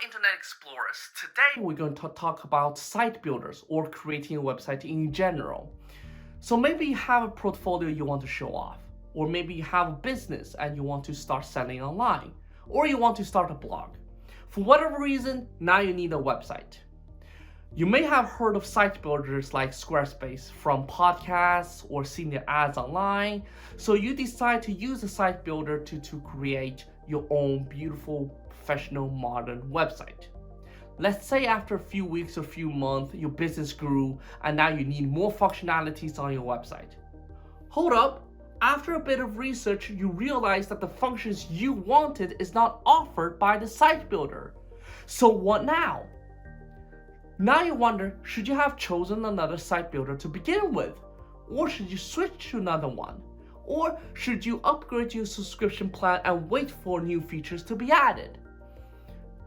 Internet Explorers. Today we're going to talk about site builders or creating a website in general. So maybe you have a portfolio you want to show off, or maybe you have a business and you want to start selling online, or you want to start a blog. For whatever reason, now you need a website. You may have heard of site builders like Squarespace from podcasts or seen their ads online, so you decide to use a site builder to create your own beautiful, professional, modern website. Let's say after a few weeks or few months, your business grew and now you need more functionalities on your website. Hold up, after a bit of research, you realize that the functions you wanted is not offered by the site builder. So what now? Now you wonder, should you have chosen another site builder to begin with? Or should you switch to another one? Or should you upgrade your subscription plan and wait for new features to be added?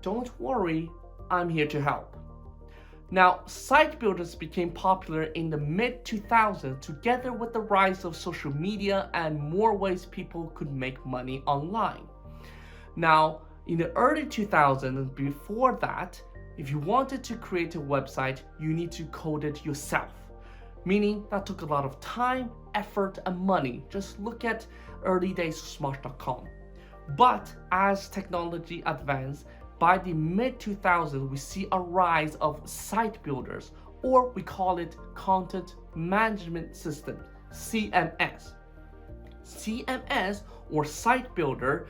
Don't worry, I'm here to help. Now, site builders became popular in the mid-2000s together with the rise of social media and more ways people could make money online. Now, in the early 2000s and before that, if you wanted to create a website, you need to code it yourself, meaning that took a lot of time, effort, and money. Just look at early days of smart.com. But as technology advanced, by the mid-2000s, we see a rise of site builders, or we call it Content Management System, CMS. CMS, or Site Builder,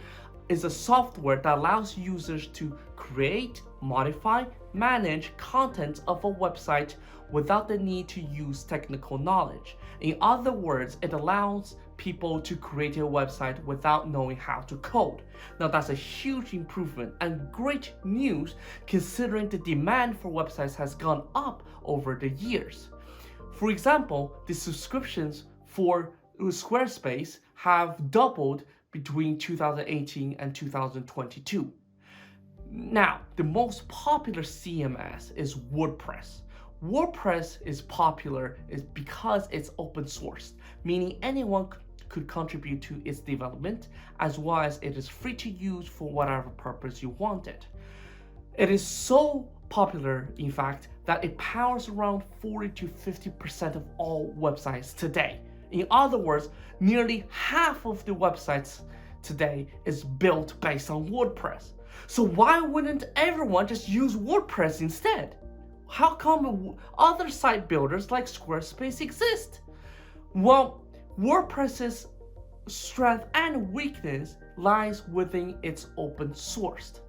is a software that allows users to create, modify, manage content of a website without the need to use technical knowledge. In other words, it allows people to create a website without knowing how to code. Now that's a huge improvement and great news considering the demand for websites has gone up over the years. For example, the subscriptions for Squarespace have doubled between 2018 and 2022. Now, the most popular CMS is WordPress. WordPress is popular because it's open source, meaning anyone could contribute to its development, as well as it is free to use for whatever purpose you want it. It is so popular, in fact, that it powers around 40 to 50% of all websites today. In other words, nearly half of the websites today is built based on WordPress. So why wouldn't everyone just use WordPress instead? How come other site builders like Squarespace exist? Well, WordPress's strength and weakness lies within its open source.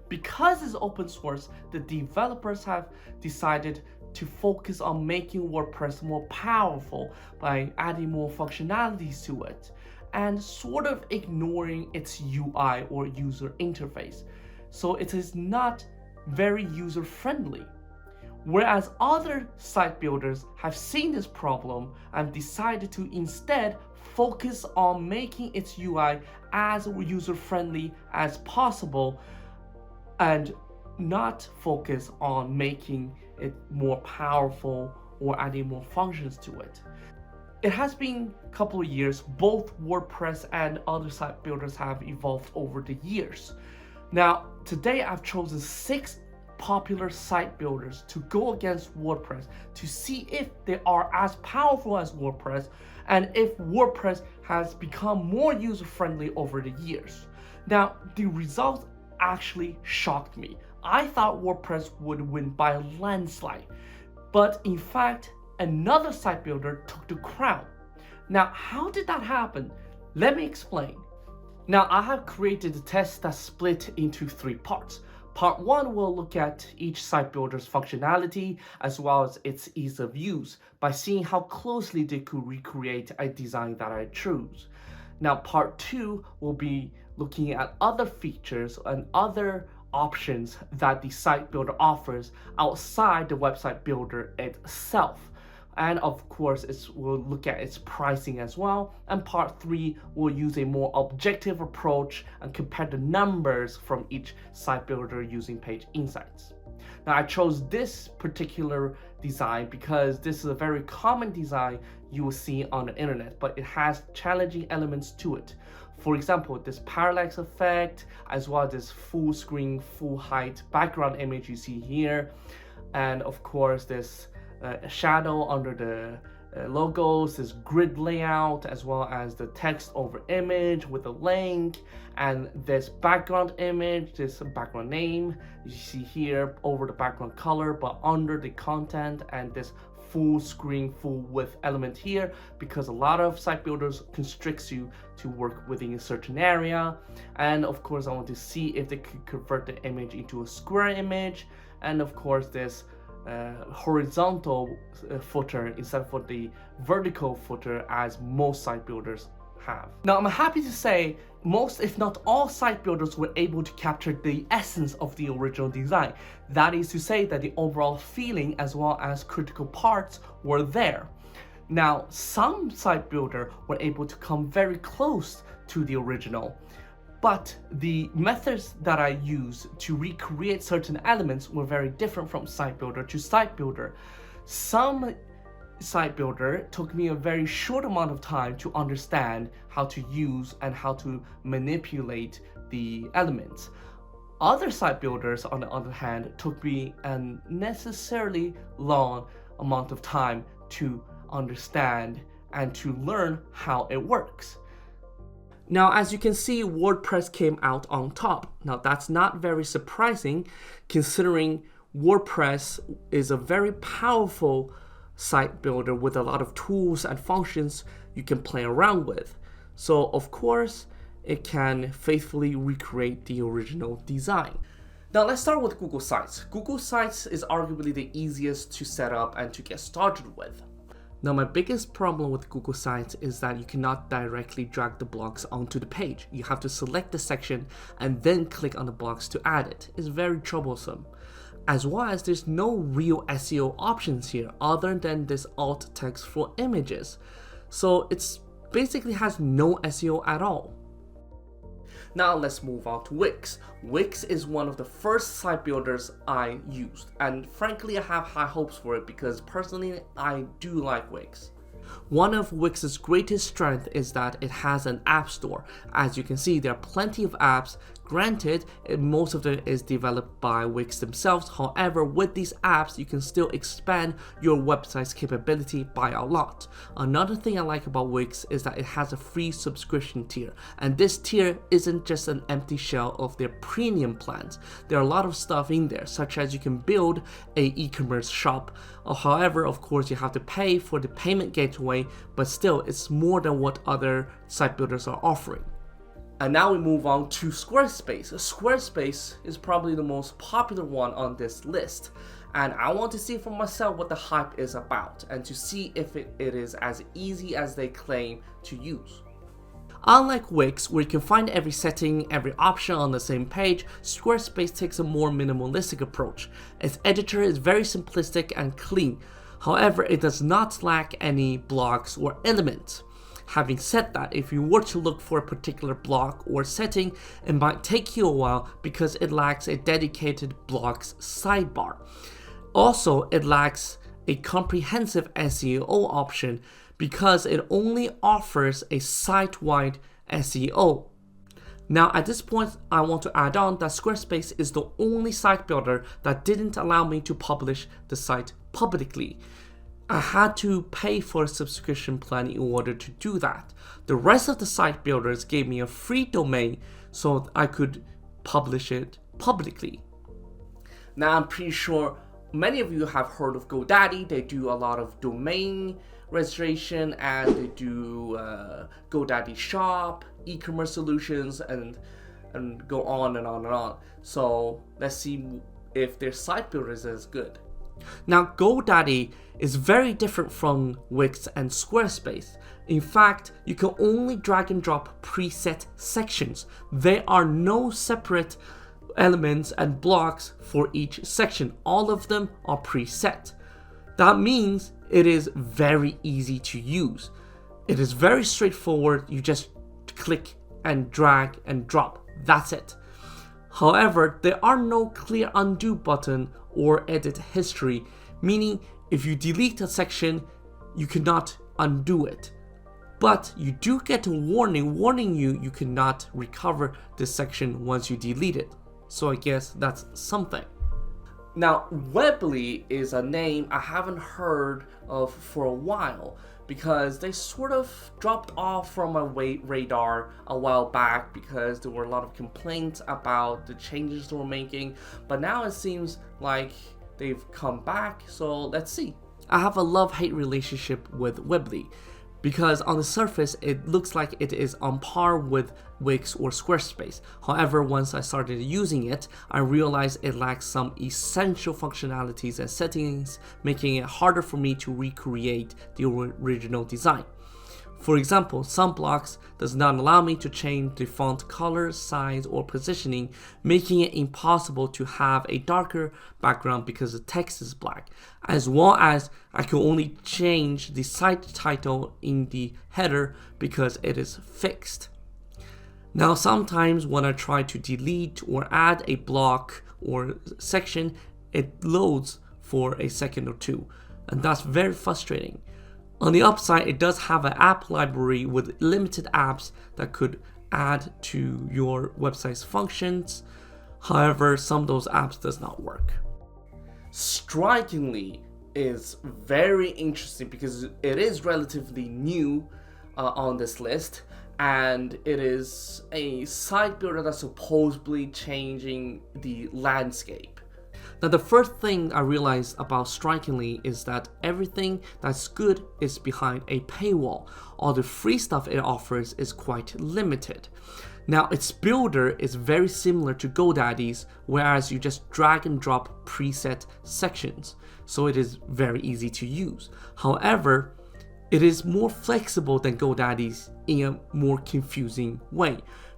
Because it's open source, the developers have decided to focus on making WordPress more powerful by adding more functionalities to it and sort of ignoring its UI or user interface. So it is not very user-friendly. Whereas other site builders have seen this problem and decided to instead focus on making its UI as user-friendly as possible and not focus on making it more powerful or adding more functions to it. It has been a couple of years. Both WordPress and other site builders have evolved over the years. Now, today I've chosen 6 popular site builders to go against WordPress to see if they are as powerful as WordPress and if WordPress has become more user-friendly over the years. Now, the results actually shocked me. I thought WordPress would win by a landslide, but in fact, another site builder took the crown. Now, how did that happen? Let me explain. Now, I have created a test that's split into 3 parts. Part 1 will look at each site builder's functionality as well as its ease of use by seeing how closely they could recreate a design that I choose. Now, part 2 will be looking at other features and other options that the site builder offers outside the website builder itself. And of course, we'll look at its pricing as well. And part 3 will use a more objective approach and compare the numbers from each site builder using PageInsights. Now, I chose this particular design because this is a very common design you will see on the internet, but it has challenging elements to it. For example, this parallax effect, as well as this full screen, full height background image you see here, and of course this shadow under the logos, this grid layout, as well as the text over image with a link, and this background image, this background name you see here over the background color but under the content, and this full screen, full width element here, because a lot of site builders constricts you to work within a certain area. And of course I want to see if they could convert the image into a square image, and of course this horizontal footer instead of the vertical footer as most site builders have. Now I'm happy to say most, if not all, site builders were able to capture the essence of the original design. That is to say that the overall feeling as well as critical parts were there. Now some site builder were able to come very close to the original, but the methods that I use to recreate certain elements were very different from site builder to site builder. Some site builder took me a very short amount of time to understand how to use and how to manipulate the elements. Other site builders, on the other hand, took me an unnecessarily long amount of time to understand and to learn how it works. Now, as you can see, WordPress came out on top. Now, that's not very surprising considering WordPress is a very powerful site builder with a lot of tools and functions you can play around with. So, of course, it can faithfully recreate the original design. Now, let's start with Google Sites. Google Sites is arguably the easiest to set up and to get started with. Now, my biggest problem with Google Sites is that you cannot directly drag the blocks onto the page. You have to select the section and then click on the blocks to add it. It's very troublesome. As well as there's no real SEO options here other than this alt text for images. So it's basically has no SEO at all. Now let's move on to Wix. Wix is one of the first site builders I used, and frankly I have high hopes for it because personally I do like Wix. One of Wix's greatest strength is that it has an app store. As you can see, there are plenty of apps. Granted, most of it is developed by Wix themselves. However, with these apps, you can still expand your website's capability by a lot. Another thing I like about Wix is that it has a free subscription tier. And this tier isn't just an empty shell of their premium plans. There are a lot of stuff in there, such as you can build an e-commerce shop. However, of course, you have to pay for the payment gateway, but still, it's more than what other site builders are offering. And now we move on to Squarespace. Squarespace is probably the most popular one on this list. And I want to see for myself what the hype is about and to see if it is as easy as they claim to use. Unlike Wix, where you can find every setting, every option on the same page, Squarespace takes a more minimalistic approach. Its editor is very simplistic and clean. However, it does not lack any blocks or elements. Having said that, if you were to look for a particular block or setting, it might take you a while because it lacks a dedicated blocks sidebar. Also, it lacks a comprehensive SEO option because it only offers a site-wide SEO. Now, at this point, I want to add on that Squarespace is the only site builder that didn't allow me to publish the site publicly. I had to pay for a subscription plan in order to do that. The rest of the site builders gave me a free domain so I could publish it publicly. Now, I'm pretty sure many of you have heard of GoDaddy. They do a lot of domain registration and they do GoDaddy shop, e-commerce solutions, and go on and on and on. So let's see if their site builder is as good. Now, GoDaddy is very different from Wix and Squarespace. In fact, you can only drag and drop preset sections. There are no separate elements and blocks for each section. All of them are preset. That means it is very easy to use. It is very straightforward. You just click and drag and drop. That's it. However, there are no clear undo button or edit history, meaning if you delete a section, you cannot undo it. but you do get a warning warning you cannot recover this section once you delete it. So I guess that's something. Now, Weebly is a name I haven't heard of for a while because they sort of dropped off from my radar a while back because there were a lot of complaints about the changes they were making, but now it seems like they've come back, so let's see. I have a love-hate relationship with Weebly because on the surface it looks like it is on par with Wix or Squarespace. However, once I started using it, I realized it lacks some essential functionalities and settings, making it harder for me to recreate the original design. For example, some blocks does not allow me to change the font color, size, or positioning, making it impossible to have a darker background because the text is black, as well as I can only change the site title in the header because it is fixed. Now, sometimes when I try to delete or add a block or section, it loads for a second or two, and that's very frustrating. On the upside, it does have an app library with limited apps that could add to your website's functions. However, some of those apps does not work. Strikingly is very interesting because it is relatively new on this list, and it is a site builder that's supposedly changing the landscape. Now, the first thing I realized about Strikingly is that everything that's good is behind a paywall. All the free stuff it offers is quite limited. Now, its builder is very similar to GoDaddy's, whereas you just drag and drop preset sections, so it is very easy to use. However, it is more flexible than GoDaddy's in a more confusing way,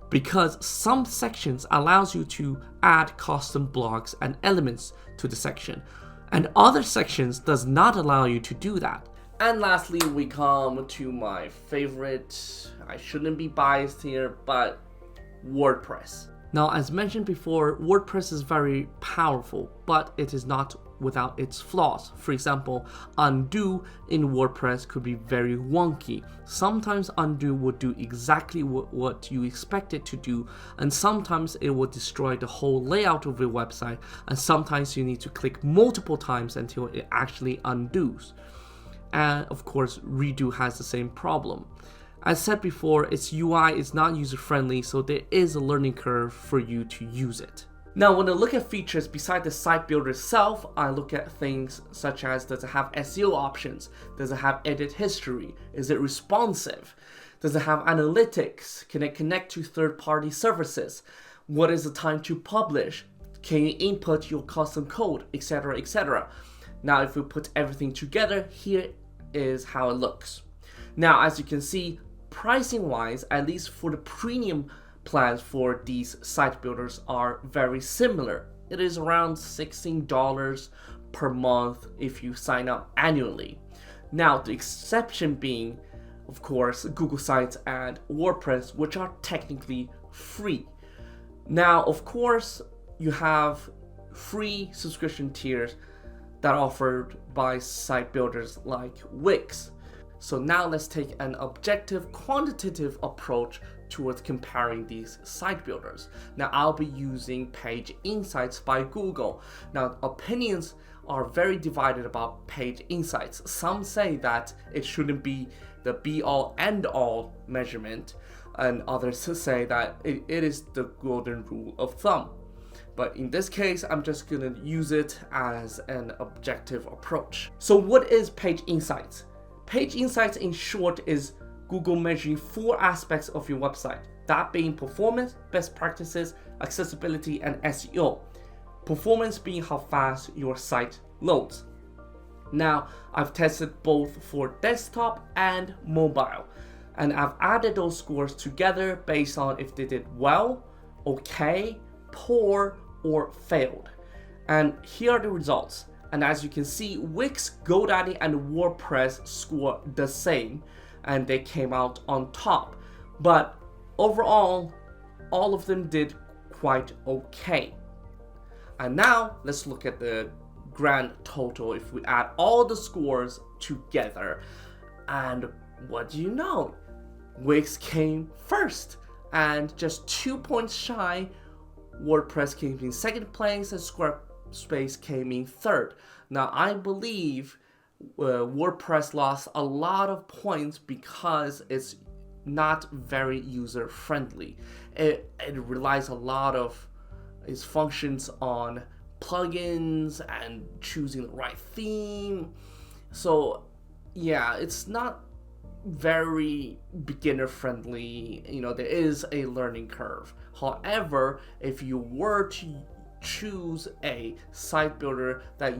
because some sections allows you to add custom blocks and elements to the section, and other sections does not allow you to do that. And lastly, we come to my favorite, I shouldn't be biased here, but WordPress. Now, as mentioned before, WordPress is very powerful, but it is not without its flaws. For example, undo in WordPress could be very wonky. Sometimes undo would do exactly what you expect it to do, and sometimes it will destroy the whole layout of your website, and sometimes you need to click multiple times until it actually undoes. And of course, redo has the same problem. As said before, its UI is not user-friendly, so there is a learning curve for you to use it. Now, when I look at features beside the site builder itself, I look at things such as, does it have SEO options? Does it have edit history? Is it responsive? Does it have analytics? Can it connect to third-party services? What is the time to publish? Can you input your custom code, etc., etc.? Now, if we put everything together, here is how it looks. Now, as you can see, pricing-wise, at least for the premium plans for these site builders are very similar. It is around $16 per month if you sign up annually. Now, the exception being, of course, Google Sites and WordPress, which are technically free. Now, of course, you have free subscription tiers that are offered by site builders like Wix. So now let's take an objective, quantitative approach towards comparing these site builders. Now, I'll be using PageInsights by Google. Now, opinions are very divided about PageInsights. Some say that it shouldn't be the be-all, end-all measurement, and others say that it is the golden rule of thumb. But in this case, I'm just gonna use it as an objective approach. So what is PageInsights? PageInsights in short is Google measuring 4 aspects of your website, that being performance, best practices, accessibility, and SEO. Performance being how fast your site loads. Now, I've tested both for desktop and mobile, and I've added those scores together based on if they did well, okay, poor, or failed. And here are the results. And as you can see, Wix, GoDaddy, and WordPress score the same, and they came out on top. But overall, all of them did quite okay. And now let's look at the grand total if we add all the scores together. And what do you know? Wix came first, and just 2 points shy, WordPress came in second place and Squarespace came in third. Now I believe WordPress lost a lot of points because it's not very user friendly. It relies a lot of its functions on plugins and choosing the right theme. So yeah, it's not very beginner friendly. There is a learning curve. However, if you were to choose a site builder that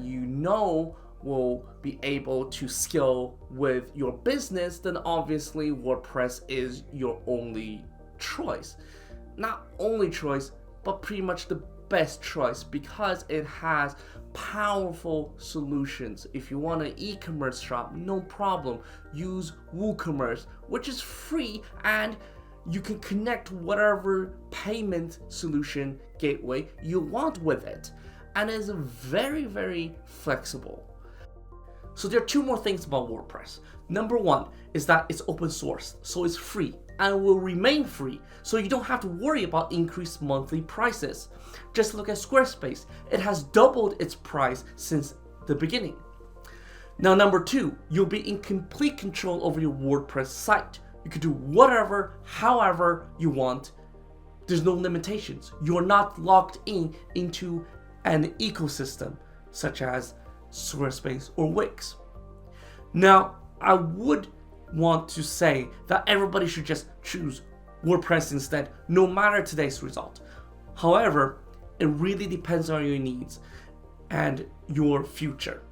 will be able to scale with your business, then obviously WordPress is your only choice. Not only choice, but pretty much the best choice, because it has powerful solutions. If you want an e-commerce shop, no problem, use WooCommerce, which is free, and you can connect whatever payment solution gateway you want with it, and it's very, very flexible. So there are two more things about WordPress. Number one is that it's open source, so it's free and will remain free, so you don't have to worry about increased monthly prices. Just look at Squarespace. It has doubled its price since the beginning. Now, number two, you'll be in complete control over your WordPress site. You can do whatever, however you want. There's no limitations. You're not locked into an ecosystem such as Squarespace or Wix. Now, I would want to say that everybody should just choose WordPress instead, no matter today's result. However, it really depends on your needs and your future.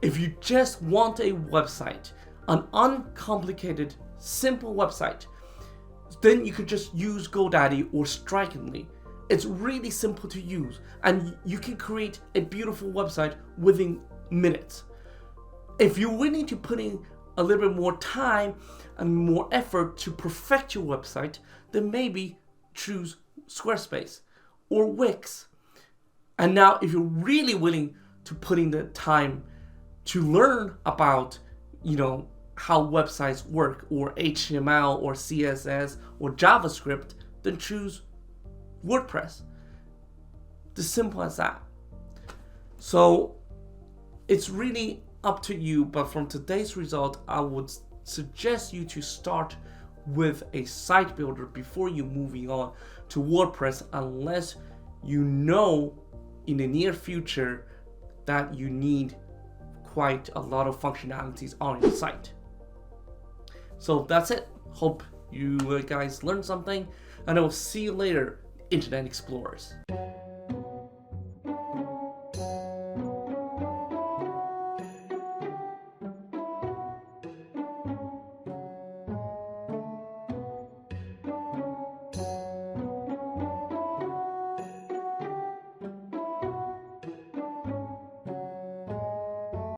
If you just want a website, an uncomplicated, simple website, then you could just use GoDaddy or Strikingly. It's really simple to use, and you can create a beautiful website within minutes. If you're willing to put in a little bit more time and more effort to perfect your website, then maybe choose Squarespace or Wix. And now, if you're really willing to put in the time to learn about, how websites work, or HTML or CSS or JavaScript, then choose WordPress. As simple as that. So it's really up to you, but from today's result, I would suggest you to start with a site builder before you moving on to WordPress, unless in the near future that you need quite a lot of functionalities on your site. So that's it. Hope you guys learned something, and I will see you later, Internet Explorers.